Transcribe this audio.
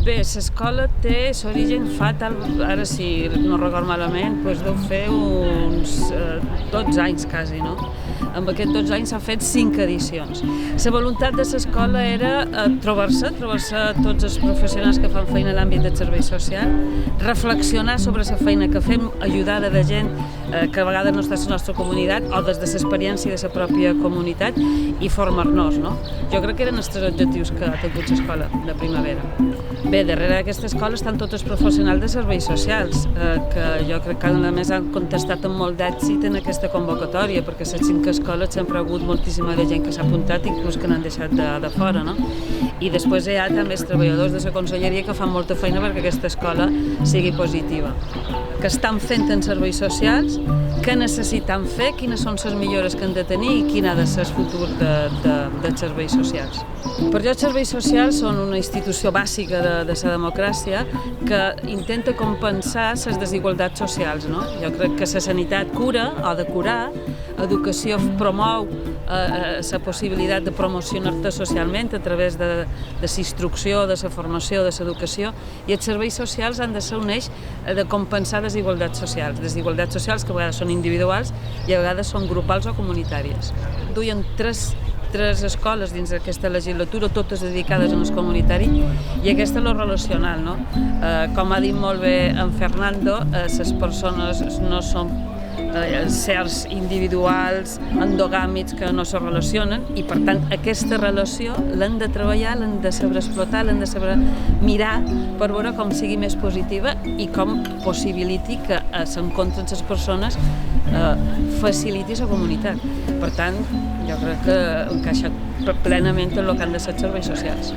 Bé, l'escola té l'origen fa tal, ara si no record malament, deu fer uns 12 anys quasi, no? Amb aquests 12 anys s'han fet 5 edicions. La voluntat de l'escola era trobar-se tots els professionals que fan feina en l'àmbit del servei social, reflexionar sobre la feina que fem, ajudar a la gent que a vegades no està a la nostra comunitat o des de l'experiència de la pròpia comunitat i formar-nos, no? Jo crec que eren els 3 objectius que ha tingut l'escola de primavera. Bé, darrere d'aquesta escola estan tots els professionals de serveis socials, que jo crec que a més han contestat amb molt d'èxit en aquesta convocatòria, perquè a les 5 escoles sempre ha hagut moltíssima de gent que s'ha apuntat, inclús que n'han deixat de fora, no? I després hi ha també els treballadors de la conselleria que fan molta feina perquè aquesta escola sigui positiva. Que estan fent en serveis socials, què necessiten fer, quines són les millores que han de tenir i quin ha de ser el futur dels serveis socials. Per jo els serveis socials són una institució bàsica de la democràcia que intenta compensar les desigualtats socials, no? Jo crec que la sanitat cura, o de curar, educació promou la possibilitat de promocionar-te socialment a través de la instrucció, de la formació, de l'educació, i els serveis socials han de ser un eix de compensar desigualtats socials que a vegades són individuals i a vegades són grupals o comunitàries. Duien tres escoles dins d'aquesta legislatura, totes dedicades al comunitari, i aquesta és lo relacional, no? Com ha dit molt bé en Fernando, les persones no són certs individuals endogàmics que no se relacionen i per tant aquesta relació l'hem de treballar, l'hem de saber explotar, l'hem de saber mirar per veure com sigui més positiva i com possibiliti que s'encontren les persones faciliti la comunitat. Per tant, jo crec que encaixa plenament en el que han de ser els serveis socials.